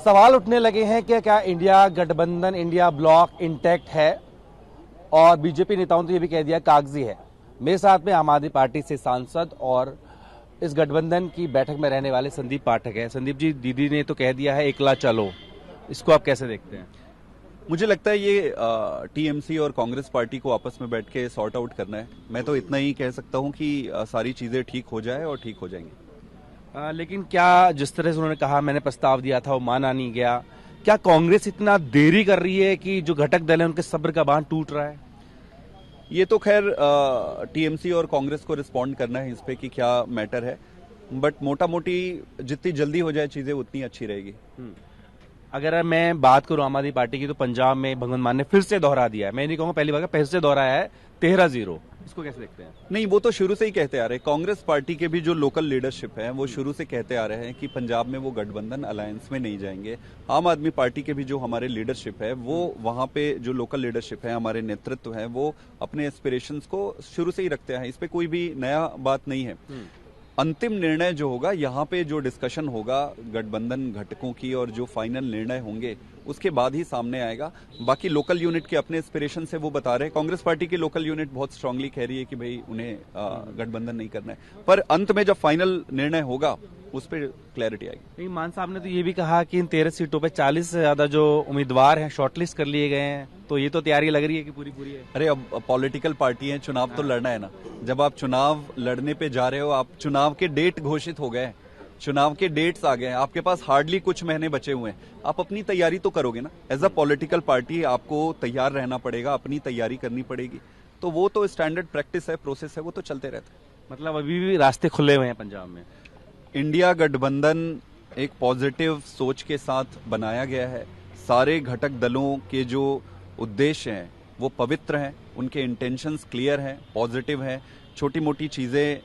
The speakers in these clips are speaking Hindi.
सवाल उठने लगे हैं कि क्या इंडिया गठबंधन, इंडिया ब्लॉक इंटैक्ट है, और बीजेपी नेताओं ने तो ये भी कह दिया कागजी है। मेरे साथ में आम आदमी पार्टी से सांसद और इस गठबंधन की बैठक में रहने वाले संदीप पाठक है। संदीप जी, दीदी ने तो कह दिया है एकला चलो, इसको आप कैसे देखते हैं? मुझे लगता है ये टीएमसी और कांग्रेस पार्टी को आपस में बैठ के सॉर्ट आउट करना है। मैं तो इतना ही कह सकता हूं कि सारी चीजें ठीक हो जाए और ठीक हो जाएंगी। लेकिन क्या जिस तरह से उन्होंने कहा, मैंने प्रस्ताव दिया था, वो माना नहीं गया, क्या कांग्रेस इतना देरी कर रही है कि जो घटक दल है उनके सब्र का बांध टूट रहा है? ये तो खैर टीएमसी और कांग्रेस को रिस्पॉन्ड करना है इस पे कि क्या मैटर है, बट मोटा मोटी जितनी जल्दी हो जाए चीजें उतनी अच्छी रहेगी। अगर मैं बात करूं आम आदमी पार्टी की, तो पंजाब में भगवंत मान ने फिर से दोहरा दिया है। मैं नहीं कहूंगा पहली बार, फिर से दोहराया है 13-0। इसको कैसे देखते हैं? नहीं, वो तो शुरू से ही कहते आ रहे हैं। कांग्रेस पार्टी के भी जो लोकल लीडरशिप है वो शुरू से कहते आ रहे हैं कि पंजाब में वो गठबंधन अलायंस में नहीं जाएंगे। आम आदमी पार्टी के भी जो हमारे लीडरशिप है वो वहां पे जो लोकल लीडरशिप है, हमारे नेतृत्व है, वो अपने एस्पिरेशंस को शुरू से ही रखते हैं। इस पे कोई भी नया बात नहीं है। अंतिम निर्णय जो होगा, यहाँ पे जो डिस्कशन होगा गठबंधन घटकों की और जो फाइनल निर्णय होंगे उसके बाद ही सामने आएगा। बाकी लोकल यूनिट के अपने एस्पिरेशन से वो बता रहे हैं। कांग्रेस पार्टी की लोकल यूनिट बहुत स्ट्रांगली कह रही है कि भाई उन्हें गठबंधन नहीं करना है, पर अंत में जब फाइनल निर्णय होगा उस पर क्लैरिटी आएगी। मान साहब ने तो ये भी कहा कि इन 13 सीटों पे 40 से ज्यादा जो उम्मीदवार हैं शॉर्टलिस्ट कर लिए गए हैं, तो ये तो तैयारी लग रही है कि पूरी है। अरे अब पॉलिटिकल पार्टी है, चुनाव तो लड़ना है ना। जब आप चुनाव लड़ने पे जा रहे हो, आप चुनाव के डेट घोषित हो गए, चुनाव के डेट्स आ गए हैं, आपके पास हार्डली कुछ महीने बचे हुए हैं, आप अपनी तैयारी तो करोगे ना। एज अ पॉलिटिकल पार्टी आपको तैयार रहना पड़ेगा, अपनी तैयारी करनी पड़ेगी। तो वो तो स्टैंडर्ड प्रैक्टिस है, प्रोसेस है, वो तो चलते रहता है। मतलब अभी भी रास्ते खुले हुए हैं पंजाब में। इंडिया गठबंधन एक पॉजिटिव सोच के साथ बनाया गया है। सारे घटक दलों के जो उद्देश्य हैं वो पवित्र हैं, उनके इंटेंशंस क्लियर हैं, पॉजिटिव हैं। छोटी मोटी चीजें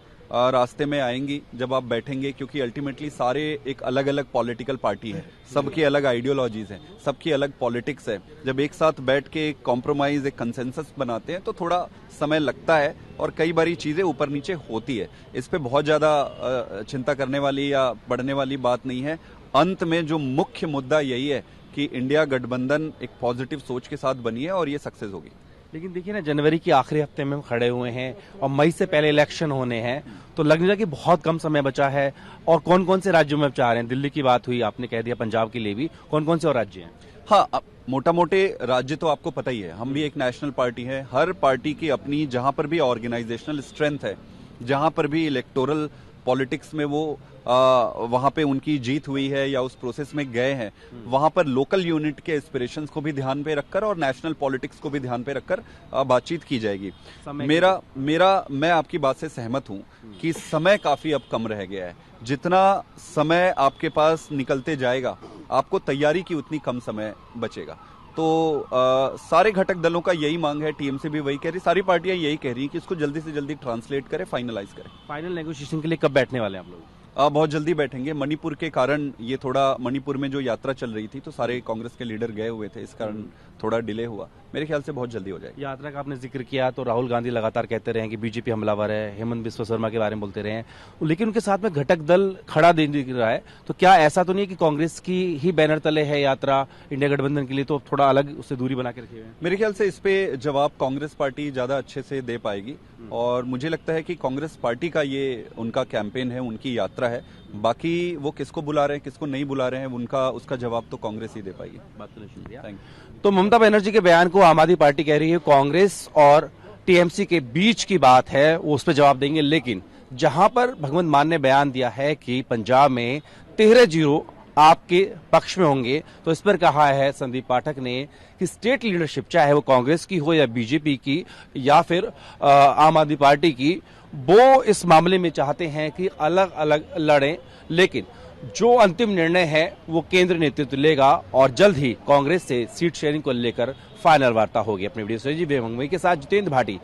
रास्ते में आएंगी जब आप बैठेंगे, क्योंकि अल्टीमेटली सारे एक अलग अलग पॉलिटिकल पार्टी है, सबकी अलग आइडियोलॉजीज हैं, सबकी अलग पॉलिटिक्स है। जब एक साथ बैठ के एक कॉम्प्रोमाइज, एक कंसेंसस बनाते हैं तो थोड़ा समय लगता है और कई बारी चीजें ऊपर नीचे होती है। इस पे बहुत ज्यादा चिंता करने वाली या बढ़ने वाली बात नहीं है। अंत में जो मुख्य मुद्दा यही है कि इंडिया गठबंधन एक पॉजिटिव सोच के साथ बनी है और ये सक्सेस होगी। लेकिन देखिए ना, जनवरी के आखिरी हफ्ते में हम खड़े हुए हैं और मई से पहले इलेक्शन होने हैं, तो लगने लगा कि बहुत कम समय बचा है। और कौन कौन से राज्यों में चाह रहे हैं? दिल्ली की बात हुई, आपने कह दिया पंजाब के लिए भी, कौन कौन से और राज्य हैं? हाँ, मोटा मोटे राज्य तो आपको पता ही है। हम भी एक नेशनल पार्टी है, हर पार्टी की अपनी जहां पर भी ऑर्गेनाइजेशनल स्ट्रेंथ है, जहां पर भी इलेक्टोरल पॉलिटिक्स में वो वहां पे उनकी जीत हुई है या उस प्रोसेस में गए हैं, वहां पर लोकल यूनिट के एस्पिरेशंस को भी ध्यान पे रखकर और नेशनल पॉलिटिक्स को भी ध्यान पे रखकर बातचीत की जाएगी। मैं आपकी बात से सहमत हूं कि समय काफी अब कम रह गया है। जितना समय आपके पास निकलते जाएगा, आपको तैयारी की उतनी कम समय बचेगा। तो सारे घटक दलों का यही मांग है, टीएमसी भी वही कह रही, सारी पार्टियां यही कह रही है कि इसको जल्दी से जल्दी ट्रांसलेट करें, फाइनलाइज करें। फाइनल नेगोशिएशन के लिए कब बैठने वाले हैं आप लोग? बहुत जल्दी बैठेंगे। मणिपुर के कारण ये थोड़ा, मणिपुर में जो यात्रा चल रही थी तो सारे कांग्रेस के लीडर गए हुए थे, इस कारण थोड़ा डिले हुआ। मेरे ख्याल से बहुत जल्दी हो जाएगी। यात्रा का आपने जिक्र किया, तो राहुल गांधी लगातार कहते रहे कि बीजेपी हमलावर है, हेमंत बिस्वा शर्मा के बारे में बोलते रहे हैं, लेकिन उनके साथ में घटक दल खड़ा दिख रहा है। तो क्या ऐसा तो नहीं कि कांग्रेस की ही बैनर तले है यात्रा इंडिया गठबंधन के लिए, तो थोड़ा अलग उससे दूरी बना के रखे हुए हैं? मेरे ख्याल से इस पे जवाब कांग्रेस पार्टी ज्यादा अच्छे से दे पाएगी और मुझे लगता है कि कांग्रेस पार्टी का ये उनका कैंपेन है, उनकी यात्रा है। बाकी वो किसको बुला रहे हैं, किसको नहीं बुला रहे हैं, उसका जवाब तो कांग्रेस ही दे पाएगी। बात तो शुक्रिया। तो ममता बनर्जी के बयान को आम आदमी पार्टी कह रही है कांग्रेस और टीएमसी के बीच की बात है, वो उस पर जवाब देंगे। लेकिन जहां पर भगवंत मान ने बयान दिया है कि पंजाब में 13-0 आपके पक्ष में होंगे, तो इस पर कहा है संदीप पाठक ने कि स्टेट लीडरशिप, चाहे वो कांग्रेस की हो या बीजेपी की या फिर आम आदमी पार्टी की, वो इस मामले में चाहते हैं कि अलग अलग लड़ें, लेकिन जो अंतिम निर्णय है वो केंद्र नेतृत्व लेगा और जल्द ही कांग्रेस से सीट शेयरिंग को लेकर फाइनल वार्ता होगी। अपनी वीडियो से जी के साथ जितेंद्र भाटी।